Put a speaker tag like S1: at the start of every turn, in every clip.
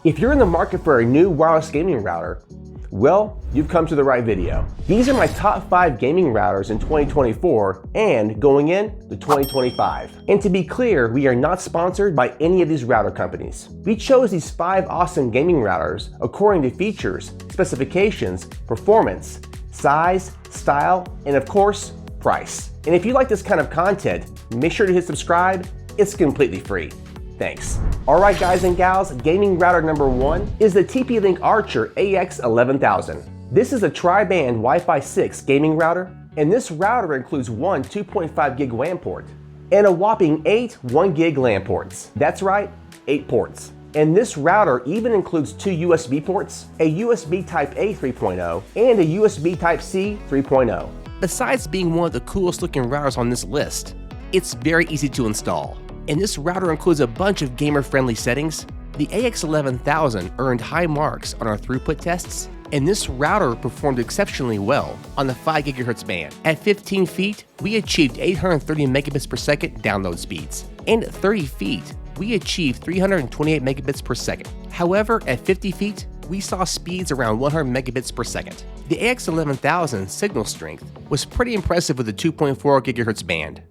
S1: If you're in the market for a new wireless gaming router, well, you've come to the right video. These are my top 5 gaming routers in 2024 and going into 2025. And to be clear, we are not sponsored by any of these router companies. We chose these 5 awesome gaming routers according to features, specifications, performance, size, style, and of course, price. And if you like this kind of content, make sure to hit subscribe. It's completely free. Thanks. Alright guys and gals, gaming router number 1 is the TP-Link Archer AX11000. This is a tri-band Wi-Fi 6 gaming router, and this router includes one 2.5 gig WAN port and a whopping 8 1 gig LAN ports. That's right, 8 ports. And this router even includes 2 USB ports, a USB Type-A 3.0, and a USB Type-C 3.0. Besides being one of the coolest looking routers on this list, it's very easy to install. And this router includes a bunch of gamer-friendly settings. The AX11000 earned high marks on our throughput tests, and this router performed exceptionally well on the 5 GHz band. At 15 feet, we achieved 830 megabits per second download speeds, and at 30 feet, we achieved 328 megabits per second. However, at 50 feet, we saw speeds around 100 megabits per second. The AX11000 signal strength was pretty impressive with the 2.4 GHz band.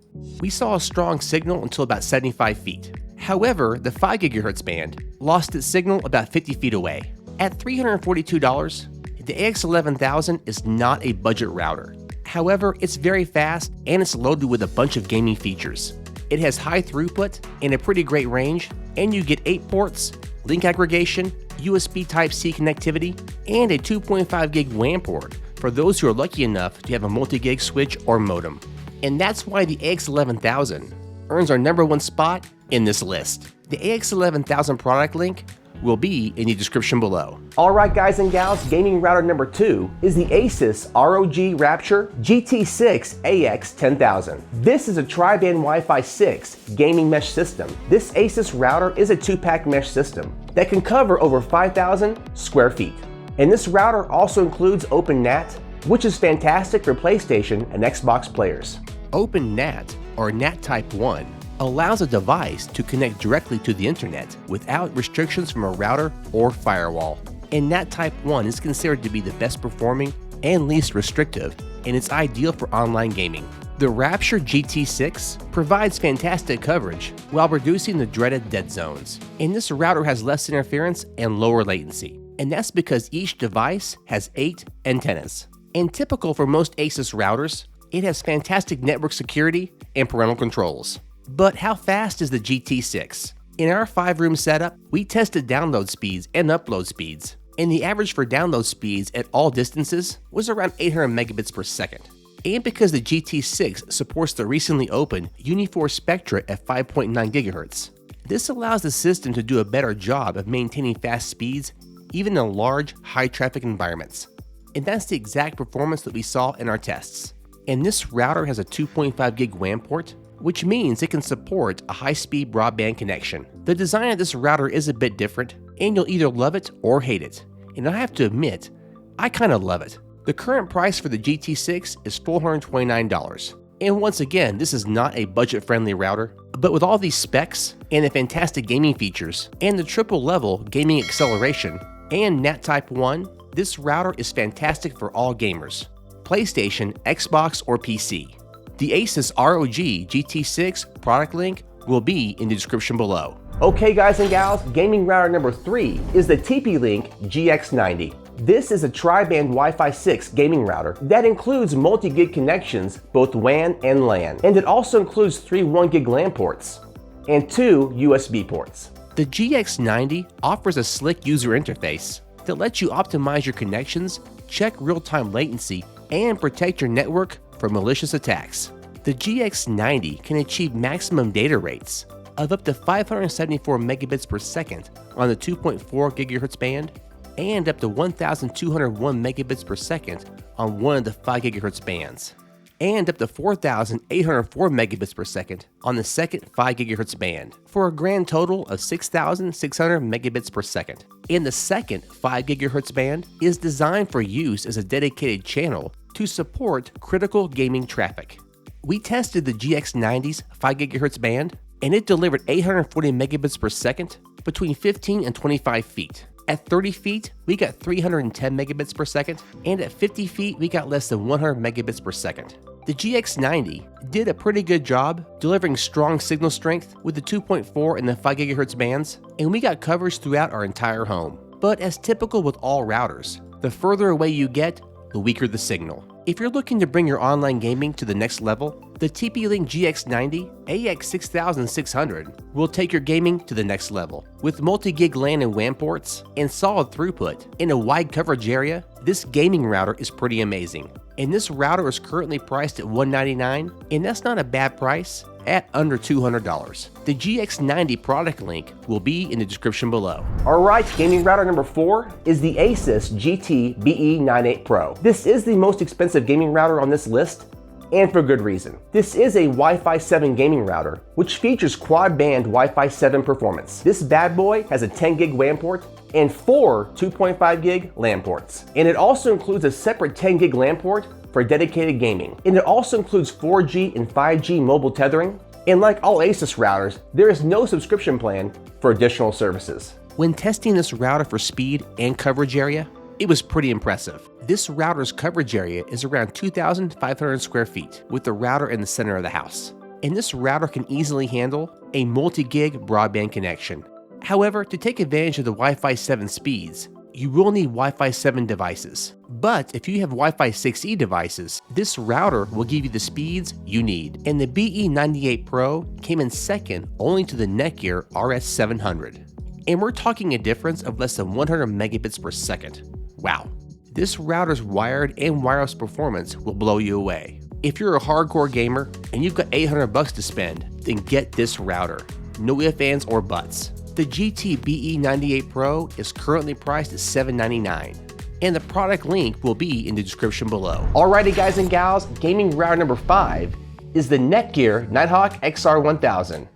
S1: We saw a strong signal until about 75 feet. However, the 5 GHz band lost its signal about 50 feet away. At $342, the AX11000 is not a budget router. However, it's very fast and it's loaded with a bunch of gaming features. It has high throughput and a pretty great range, and you get 8 ports, link aggregation, USB Type-C connectivity, and a 2.5 gig WAN port for those who are lucky enough to have a multi-gig switch or modem. And that's why the AX11000 earns our number 1 spot in this list. The AX11000 product link will be in the description below. Alright guys and gals, gaming router number 2 is the ASUS ROG Rapture GT6 AX10000. This is a tri-band Wi-Fi 6 gaming mesh system. This ASUS router is a 2-pack mesh system that can cover over 5,000 square feet. And this router also includes OpenNAT, which is fantastic for PlayStation and Xbox players. OpenNAT, or NAT Type 1, allows a device to connect directly to the internet without restrictions from a router or firewall. And NAT Type 1 is considered to be the best performing and least restrictive, and it's ideal for online gaming. The Rapture GT6 provides fantastic coverage while reducing the dreaded dead zones. And this router has less interference and lower latency. And that's because each device has 8 antennas. And typical for most ASUS routers, it has fantastic network security and parental controls. But how fast is the GT6? In our 5-room setup, we tested download speeds and upload speeds, and the average for download speeds at all distances was around 800 megabits per second. And because the GT6 supports the recently opened Uniform Spectra at 5.9 GHz, this allows the system to do a better job of maintaining fast speeds even in large, high-traffic environments. And that's the exact performance that we saw in our tests. And this router has a 2.5 gig WAN port, which means it can support a high-speed broadband connection. The design of this router is a bit different, and you'll either love it or hate it. And I have to admit, I kind of love it. The current price for the GT6 is $429. And once again, this is not a budget-friendly router, but with all these specs, and the fantastic gaming features, and the triple-level gaming acceleration, and NAT Type 1, this router is fantastic for all gamers, PlayStation, Xbox, or PC. The ASUS ROG GT6 product link will be in the description below. Okay guys and gals, gaming router number 3 is the TP-Link GX90. This is a tri-band Wi-Fi 6 gaming router that includes multi-gig connections, both WAN and LAN. And it also includes 3 1 gig LAN ports and 2 USB ports. The GX90 offers a slick user interface that lets you optimize your connections, check real-time latency, and protect your network from malicious attacks. The GX90 can achieve maximum data rates of up to 574 megabits per second on the 2.4 GHz band and up to 1,201 megabits per second on one of the 5 GHz bands, and up to 4,804 megabits per second on the second 5 GHz band, for a grand total of 6,600 megabits per second. And the second 5 GHz band is designed for use as a dedicated channel to support critical gaming traffic. We tested the GX90's 5 GHz band, and it delivered 840 megabits per second between 15 and 25 feet. At 30 feet, we got 310 megabits per second, and at 50 feet, we got less than 100 megabits per second. The GX90 did a pretty good job delivering strong signal strength with the 2.4 and the 5 GHz bands, and we got coverage throughout our entire home. But as typical with all routers, the further away you get, the weaker the signal. If you're looking to bring your online gaming to the next level, the TP-Link GX90 AX6600 will take your gaming to the next level. With multi-gig LAN and WAN ports and solid throughput in a wide coverage area, this gaming router is pretty amazing. And this router is currently priced at $199, and that's not a bad price at under $200. The GX90 product link will be in the description below. Alright, gaming router number 4 is the ASUS GT BE98 Pro. This is the most expensive gaming router on this list, and for good reason. This is a Wi-Fi 7 gaming router, which features quad-band Wi-Fi 7 performance. This bad boy has a 10 gig WAN port and 4 2.5 gig LAN ports. And it also includes a separate 10 gig LAN port for dedicated gaming. And it also includes 4G and 5G mobile tethering. And like all ASUS routers, there is no subscription plan for additional services. When testing this router for speed and coverage area, it was pretty impressive. This router's coverage area is around 2,500 square feet, with the router in the center of the house. And this router can easily handle a multi-gig broadband connection. However, to take advantage of the Wi-Fi 7 speeds, you will need Wi-Fi 7 devices. But if you have Wi-Fi 6E devices, this router will give you the speeds you need. And the BE98 Pro came in second only to the Netgear RS700. And we're talking a difference of less than 100 megabits per second. Wow. This router's wired and wireless performance will blow you away. If you're a hardcore gamer and you've got $800 to spend, then get this router. No ifs, ands, or buts. The GT BE98 Pro is currently priced at $799, and the product link will be in the description below. Alrighty guys and gals, gaming router number 5 is the Netgear Nighthawk XR1000.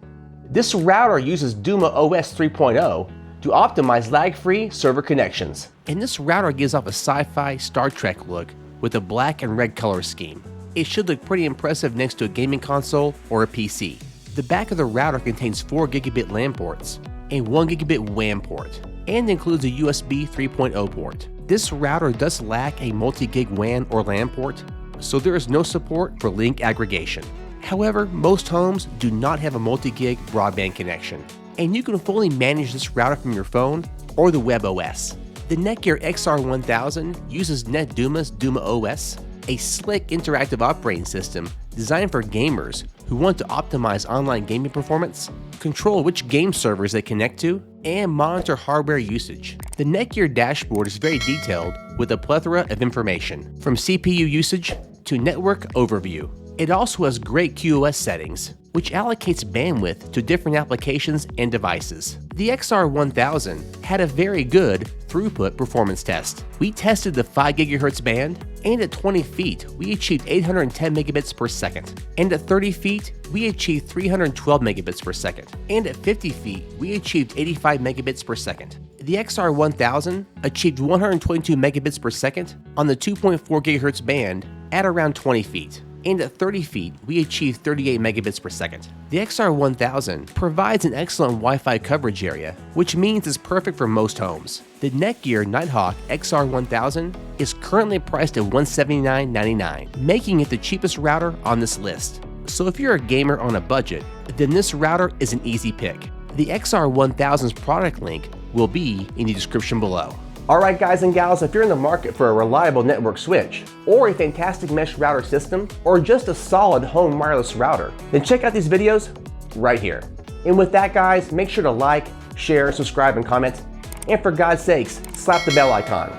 S1: This router uses Duma OS 3.0 to optimize lag-free server connections. And this router gives off a sci-fi Star Trek look with a black and red color scheme. It should look pretty impressive next to a gaming console or a PC. The back of the router contains 4 gigabit LAN ports and 1 gigabit WAN port, and includes a USB 3.0 port. This router does lack a multi-gig WAN or LAN port, so there is no support for link aggregation. However, most homes do not have a multi-gig broadband connection, and you can fully manage this router from your phone or the web OS. The Netgear XR1000 uses NetDuma's Duma OS, a slick interactive operating system designed for gamers who want to optimize online gaming performance, control which game servers they connect to, and monitor hardware usage. The Netgear dashboard is very detailed with a plethora of information, from CPU usage to network overview. It also has great QoS settings, which allocates bandwidth to different applications and devices. The XR1000 had a very good throughput performance test. We tested the 5 GHz band, and at 20 feet, we achieved 810 megabits per second. And at 30 feet, we achieved 312 megabits per second. And at 50 feet, we achieved 85 megabits per second. The XR1000 achieved 122 megabits per second on the 2.4 GHz band at around 20 feet. And at 30 feet, we achieved 38 megabits per second. The XR1000 provides an excellent Wi-Fi coverage area, which means it's perfect for most homes. The Netgear Nighthawk XR1000 is currently priced at $179.99, making it the cheapest router on this list. So if you're a gamer on a budget, then this router is an easy pick. The XR1000's product link will be in the description below. Alright guys and gals, if you're in the market for a reliable network switch, or a fantastic mesh router system, or just a solid home wireless router, then check out these videos right here. And with that guys, make sure to like, share, subscribe, and comment. And for God's sakes, slap the bell icon.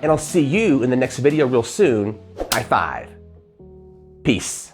S1: And I'll see you in the next video real soon. High five. Peace.